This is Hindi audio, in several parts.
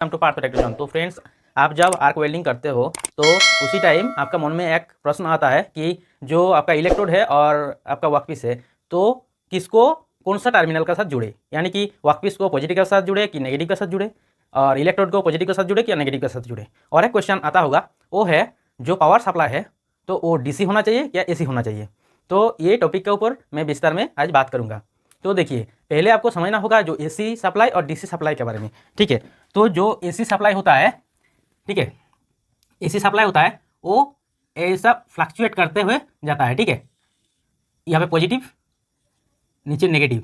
To Parth technology. तो फ्रेंड्स, आप जब आर्क वेल्डिंग करते हो तो उसी टाइम आपका मन में एक प्रश्न आता है कि जो आपका इलेक्ट्रोड है और आपका वर्कपीस है तो किसको कौन सा टर्मिनल के साथ जुड़े, यानी कि वर्कपीस को पॉजिटिव के साथ जुड़े कि नेगेटिव के साथ जुड़े, और इलेक्ट्रोड को पॉजिटिव के साथ जुड़े कि नेगेटिव के साथ जुड़े। और एक क्वेश्चन आता होगा वो है जो पावर सप्लाई है तो वो डीसी होना चाहिए या एसी होना चाहिए। तो ये टॉपिक के ऊपर मैं विस्तार में आज बात करूँगा। तो देखिए, पहले आपको समझना होगा जो एसी सप्लाई और डीसी सप्लाई के बारे में, ठीक है। तो जो एसी सप्लाई होता है, ठीक है, एसी सप्लाई होता है वो ऐसा फ्लक्चुएट करते हुए जाता है, ठीक है। यहाँ पे पॉजिटिव, नीचे नेगेटिव,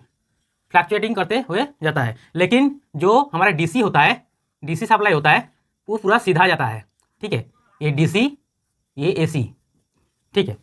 फ्लक्चुएटिंग करते हुए जाता है। लेकिन जो हमारा डीसी होता है, डीसी सप्लाई होता है, वो पूरा सीधा जाता है, ठीक है। ये डीसी, ये एसी, ठीक है।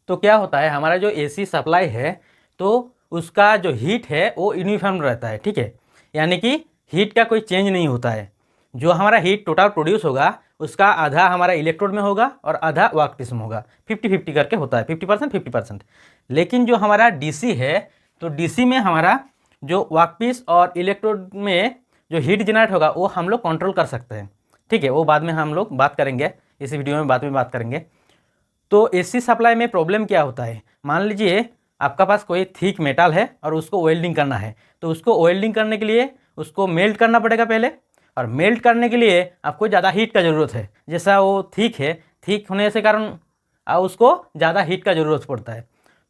तो क्या होता है, हमारा जो एसी सप्लाई है तो उसका जो हीट है वो यूनिफॉर्म रहता है, ठीक है। यानी कि हीट का कोई चेंज नहीं होता है। जो हमारा हीट टोटल प्रोड्यूस होगा उसका आधा हमारा इलेक्ट्रोड में होगा और आधा वर्कपीस में होगा, 50-50 करके होता है, 50% 50%। लेकिन जो हमारा डीसी है तो डीसी में हमारा जो वर्कपीस और इलेक्ट्रोड में जो हीट जनरेट होगा वो हम लोग कंट्रोल कर सकते हैं, ठीक है। वो बाद में हम लोग बात करेंगे, इस वीडियो में बाद में बात करेंगे। तो एसी सप्लाई में प्रॉब्लम क्या होता है, मान लीजिए आपका पास कोई थिक मेटल है और उसको वेल्डिंग करना है, तो उसको वेल्डिंग करने के लिए उसको मेल्ट करना पड़ेगा पहले, और मेल्ट करने के लिए आपको ज़्यादा हीट का ज़रूरत है। जैसा वो थिक है, थिक होने से कारण उसको ज़्यादा हीट का ज़रूरत पड़ता है।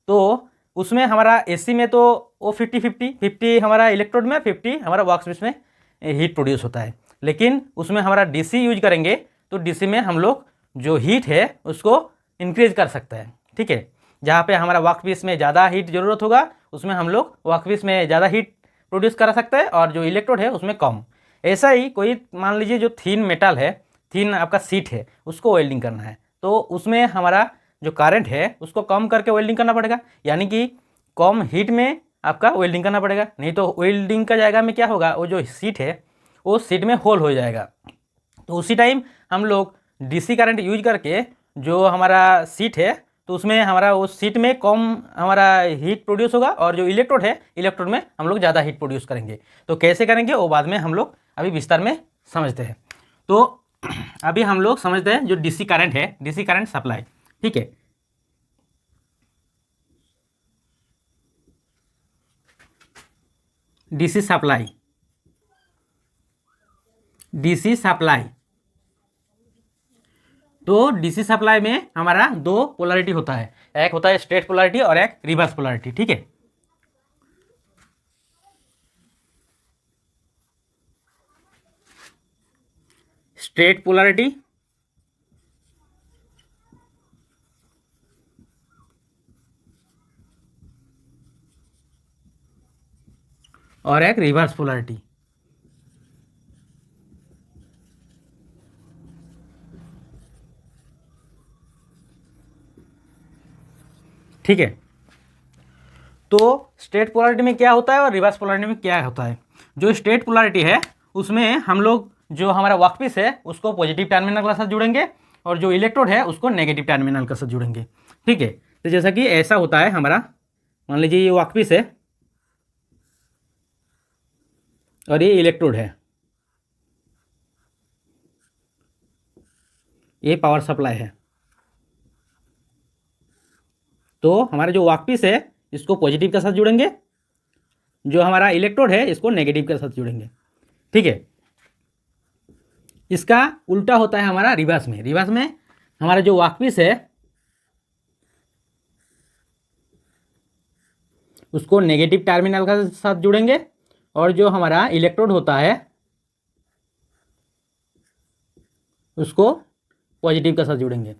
तो उसमें हमारा एसी में तो वो 50-50 हमारा इलेक्ट्रोड में, 50 हमारा वर्कपीस में हीट प्रोड्यूस होता है। लेकिन उसमें हमारा डीसी यूज करेंगे तो डीसी में हम लोग जो हीट है उसको इंक्रीज कर सकते हैं, ठीक है। जहाँ पे हमारा वर्कपीस में ज़्यादा हीट ज़रूरत होगा उसमें हम लोग वर्कपीस में ज़्यादा हीट प्रोड्यूस कर सकते हैं और जो इलेक्ट्रोड है उसमें कम। ऐसा ही कोई मान लीजिए जो थिन मेटल है, थिन आपका सीट है, उसको वेल्डिंग करना है तो उसमें हमारा जो करंट है उसको कम करके वेल्डिंग करना पड़ेगा, यानी कि कम हीट में आपका वेल्डिंग करना पड़ेगा। नहीं तो वेल्डिंग का जाएगा में क्या होगा, वो जो सीट है वो सीट में होल हो जाएगा। तो उसी टाइम हम लोग डीसी करंट यूज करके जो हमारा सीट है तो उसमें हमारा वो सीट में कम हमारा हीट प्रोड्यूस होगा और जो इलेक्ट्रोड है, इलेक्ट्रोड में हम लोग ज़्यादा हीट प्रोड्यूस करेंगे। तो कैसे करेंगे वो बाद में हम लोग अभी विस्तार में समझते हैं। तो अभी हम लोग समझते हैं जो डीसी करंट है, डीसी करंट सप्लाई, ठीक है। डीसी सप्लाई, डीसी सप्लाई, तो डीसी सप्लाई में हमारा दो पोलैरिटी होता है, एक होता है स्ट्रेट पोलैरिटी और एक रिवर्स पोलैरिटी, ठीक है। स्ट्रेट पोलैरिटी और एक रिवर्स पोलैरिटी, ठीक है। तो स्ट्रेट पोलैरिटी में क्या होता है और रिवर्स पोलैरिटी में क्या होता है। जो स्ट्रेट पोलैरिटी है उसमें हम लोग जो हमारा वर्कपीस है उसको पॉजिटिव टर्मिनल के साथ जुड़ेंगे और जो इलेक्ट्रोड है उसको नेगेटिव टर्मिनल के साथ जुड़ेंगे, ठीक है। तो जैसा कि ऐसा होता है हमारा, मान लीजिए ये वर्कपीस है और ये इलेक्ट्रोड है, ये पावर सप्लाई है। तो हमारा जो वर्कपीस है इसको पॉजिटिव के साथ जुड़ेंगे, जो हमारा इलेक्ट्रोड है इसको नेगेटिव के साथ जुड़ेंगे, ठीक है। इसका उल्टा होता है हमारा रिवर्स में। रिवर्स में हमारा जो वर्कपीस है उसको नेगेटिव टर्मिनल के साथ जुड़ेंगे और जो हमारा इलेक्ट्रोड होता है उसको पॉजिटिव के साथ जुड़ेंगे,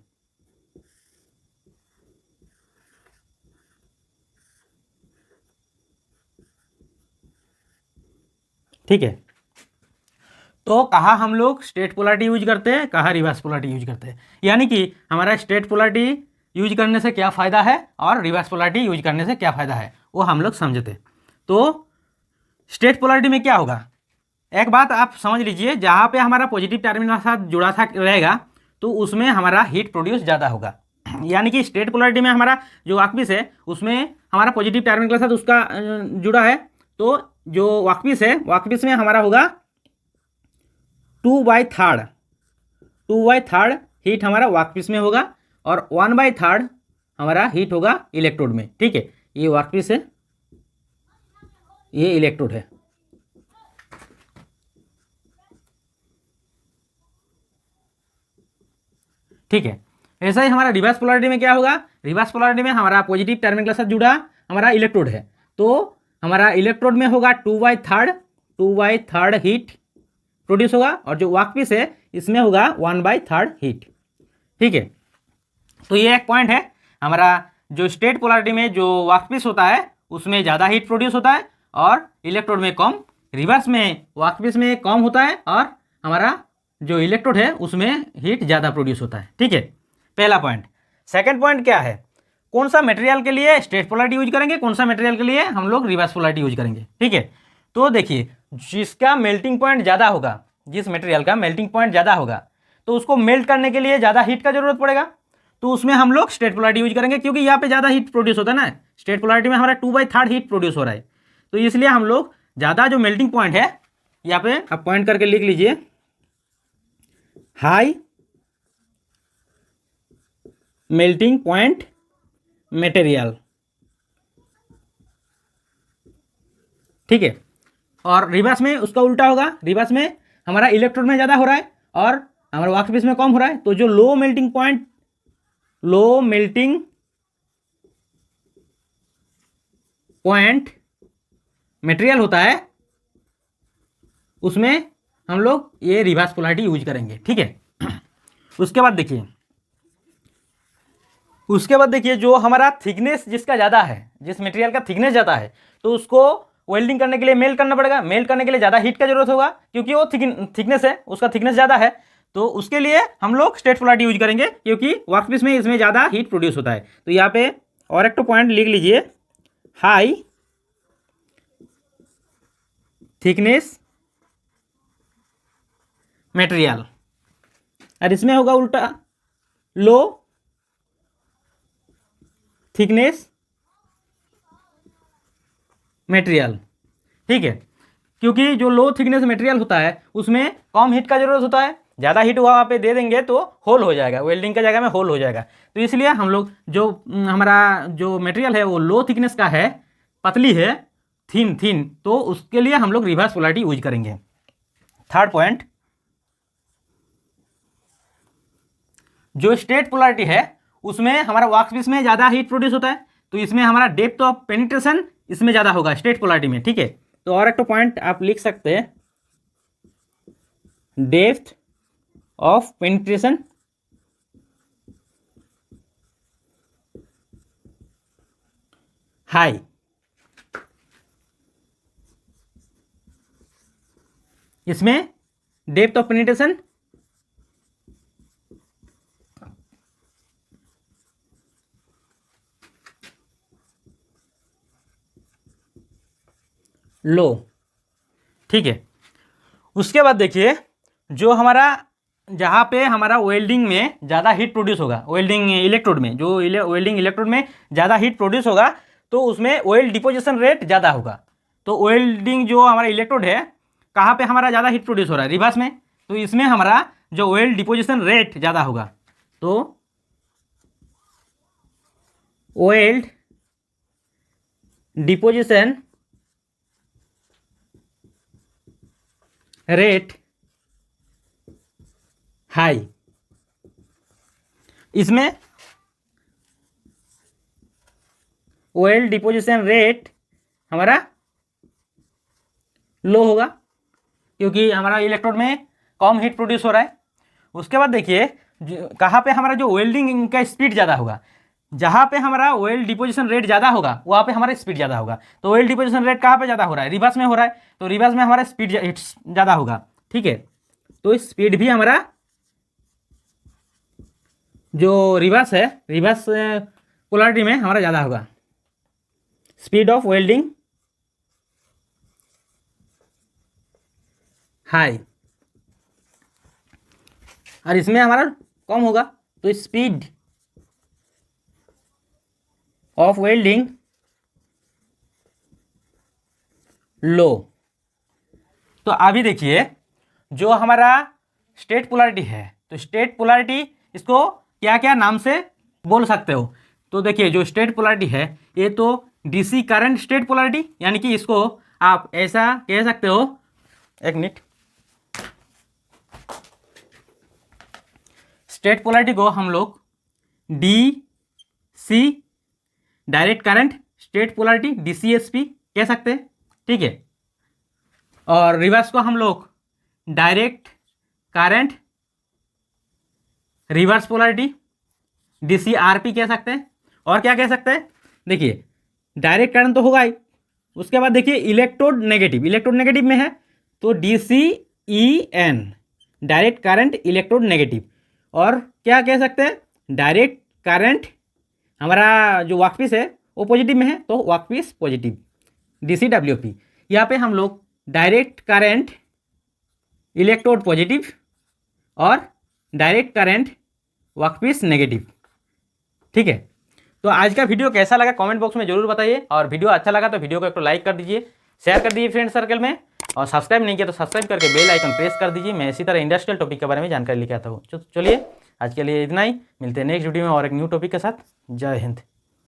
ठीक है। तो कहाँ हम लोग स्ट्रेट पोलैरिटी यूज करते हैं, कहाँ रिवर्स पोलैरिटी यूज करते हैं, यानी कि हमारा स्ट्रेट पोलैरिटी यूज करने से क्या फ़ायदा है और रिवर्स पोलैरिटी यूज करने से क्या फ़ायदा है वो हम लोग समझते। तो स्ट्रेट पोलैरिटी में क्या होगा, एक बात आप समझ लीजिए, जहाँ पे हमारा पॉजिटिव टर्मिनल के साथ जुड़ा था रहेगा तो उसमें हमारा हीट प्रोड्यूस ज़्यादा होगा। यानी कि स्ट्रेट पोलैरिटी में हमारा जो वर्कपीस है उसमें हमारा पॉजिटिव टर्मिनल के साथ उसका जुड़ा है, तो जो वर्कपीस है वर्कपीस में हमारा होगा 2/3 हीट हमारा वर्कपीस में होगा और 1/3 हमारा हीट होगा इलेक्ट्रोड में। ठीक है, ये वर्कपीस है, ये इलेक्ट्रोड है। ठीक है, ऐसा ही हमारा रिवर्स पोलैरिटी में क्या होगा, रिवर्स पोलैरिटी में हमारा पॉजिटिव टर्मिनल के साथ जुड़ा हमारा इलेक्ट्रोड है, तो हमारा इलेक्ट्रोड में होगा 2/3 हीट प्रोड्यूस होगा और जो वर्कपीस है इसमें होगा 1/3 हीट। ठीक है, तो ये एक पॉइंट है, हमारा जो स्टेट पोलैरिटी में जो वर्कपीस होता है उसमें ज़्यादा हीट प्रोड्यूस होता है और इलेक्ट्रोड में कम, रिवर्स में वर्कपीस में कम होता है और हमारा जो इलेक्ट्रोड है उसमें हीट ज़्यादा प्रोड्यूस होता है। ठीक है, पहला पॉइंट। सेकंड पॉइंट क्या है, कौन सा मटेरियल के लिए स्टेट पोलैरिटी यूज करेंगे, कौन सा मटेरियल के लिए हम लोग रिवर्स पोलैरिटी यूज करेंगे। ठीक है, तो देखिए जिसका मेल्टिंग पॉइंट ज़्यादा होगा, जिस मटेरियल का मेल्टिंग पॉइंट ज़्यादा होगा तो उसको मेल्ट करने के लिए ज़्यादा हीट का जरूरत पड़ेगा, तो उसमें हम लोग स्टेट पोलैरिटी यूज करेंगे क्योंकि यहाँ पे ज़्यादा हीट प्रोड्यूस होता है ना, स्टेट पोलैरिटी में हमारा 2/3 हीट प्रोड्यूस हो रहा है, तो इसलिए हम लोग ज़्यादा जो मेल्टिंग पॉइंट है, यहाँ पे आप पॉइंट करके लिख लीजिए, हाई मेल्टिंग पॉइंट मटेरियल। ठीक है, और रिवर्स में उसका उल्टा होगा, रिवर्स में हमारा इलेक्ट्रोड में ज़्यादा हो रहा है और हमारा वर्कपीस में कम हो रहा है, तो जो लो मेल्टिंग पॉइंट मटेरियल होता है उसमें हम लोग ये रिवर्स पोलैरिटी यूज करेंगे। ठीक है, उसके बाद देखिए जो हमारा थिकनेस जिसका ज़्यादा है, जिस मटेरियल का थिकनेस ज़्यादा है, तो उसको वेल्डिंग करने के लिए मेल्ट करना पड़ेगा, मेल्ट करने के लिए ज़्यादा हीट का जरूरत होगा क्योंकि वो थिकनेस है, उसका थिकनेस ज़्यादा है, तो उसके लिए हम लोग स्टेट पोलैरिटी यूज करेंगे क्योंकि वर्कपीस में इसमें ज़्यादा हीट प्रोड्यूस होता है। तो यहाँ पे और एक तो पॉइंट लिख लीजिए, हाई थिकनेस मटेरियल, और इसमें होगा उल्टा, लो थिकनेस मटेरियल। ठीक है, क्योंकि जो लो थिकनेस मटेरियल होता है उसमें कम हीट का जरूरत होता है, ज़्यादा हीट वहाँ पे दे देंगे तो होल हो जाएगा, वेल्डिंग का जगह में होल हो जाएगा, तो इसलिए हम लोग जो हमारा जो मटेरियल है वो लो थिकनेस का है, पतली है, थिन, तो उसके लिए हम लोग रिवर्स पोलैरिटी यूज करेंगे। थर्ड पॉइंट, जो स्टेट पोलैरिटी है उसमें हमारा वर्कपीस में ज़्यादा हीट प्रोड्यूस होता है, तो इसमें हमारा डेप्थ ऑफ पेनिट्रेशन इसमें ज़्यादा होगा स्टेट पोलैरिटी में। ठीक है, तो और एक तो पॉइंट आप लिख सकते हैं, डेप्थ ऑफ पेनिट्रेशन हाई, इसमें डेप्थ ऑफ पेनिट्रेशन लो। ठीक है, उसके बाद देखिए जो हमारा जहाँ पे हमारा वेल्डिंग में ज़्यादा हीट प्रोड्यूस होगा, वेल्डिंग इलेक्ट्रोड में, जो वेल्डिंग इलेक्ट्रोड में ज़्यादा हीट प्रोड्यूस होगा तो उसमें ऑयल डिपोजिशन रेट ज़्यादा होगा, तो वेल्डिंग जो हमारा इलेक्ट्रोड है कहाँ पे हमारा ज़्यादा हीट प्रोड्यूस हो रहा है, रिवर्स में, तो इसमें हमारा जो ऑयल डिपोजिशन रेट ज़्यादा होगा, तो ऑयल डिपोजिशन रेट हाई, इसमें ऑयल डिपोजिशन रेट हमारा लो होगा क्योंकि हमारा इलेक्ट्रोड में कम हीट प्रोड्यूस हो रहा है। उसके बाद देखिए कहाँ पे हमारा जो वेल्डिंग का स्पीड ज़्यादा होगा, जहाँ पे हमारा ऑयल डिपोजिशन रेट ज़्यादा होगा वहाँ पे हमारा स्पीड ज़्यादा होगा, तो ऑयल डिपोजिशन रेट कहाँ पे ज़्यादा हो रहा है, रिवर्स में हो रहा है, तो रिवर्स में हमारा स्पीड ज़्यादा होगा। ठीक है, तो स्पीड भी हमारा जो रिवर्स है, रिवर्स पोलैरिटी में हमारा ज़्यादा होगा, स्पीड ऑफ वेल्डिंग हाई, और इसमें हमारा कम होगा, तो स्पीड ऑफ वेल्डिंग लो। तो अभी देखिए जो हमारा स्टेट पोलैरिटी है, तो स्टेट पोलैरिटी इसको क्या क्या नाम से बोल सकते हो? तो देखिए जो स्टेट पोलैरिटी है ये तो डीसी करंट स्टेट पोलैरिटी, यानी कि इसको आप ऐसा कह सकते हो, एक मिनट, स्टेट पोलैरिटी को हम लोग D C direct current straight polarity DCSP कह सकते हैं, ठीक है। और रिवर्स को हम लोग direct current reverse polarity DCRP कह सकते हैं। और क्या कह सकते हैं? देखिए डायरेक्ट करंट तो होगा ही, उसके बाद देखिए इलेक्ट्रोड नेगेटिव, इलेक्ट्रोड नेगेटिव में है तो DCEN direct current electrode negative. और क्या कह सकते हैं? डायरेक्ट करंट हमारा जो वर्कपीस है वो पॉजिटिव में है तो वर्कपीस पॉजिटिव DCWP। यहाँ पे हम लोग डायरेक्ट करंट इलेक्ट्रोड पॉजिटिव और डायरेक्ट करंट वर्कपीस नेगेटिव, ठीक है। तो आज का वीडियो कैसा लगा कमेंट बॉक्स में जरूर बताइए, और वीडियो अच्छा लगा तो वीडियो को एक तो लाइक कर दीजिए, शेयर कर दीजिए फ्रेंड सर्कल में, और सब्सक्राइब नहीं किया तो सब्सक्राइब करके बेल आइकन प्रेस कर दीजिए। मैं इसी तरह इंडस्ट्रियल टॉपिक के बारे में जानकारी लेके आता हूँ। चलिए आज के लिए इतना ही, मिलते हैं नेक्स्ट वीडियो में और एक न्यू टॉपिक के साथ। जय हिंद।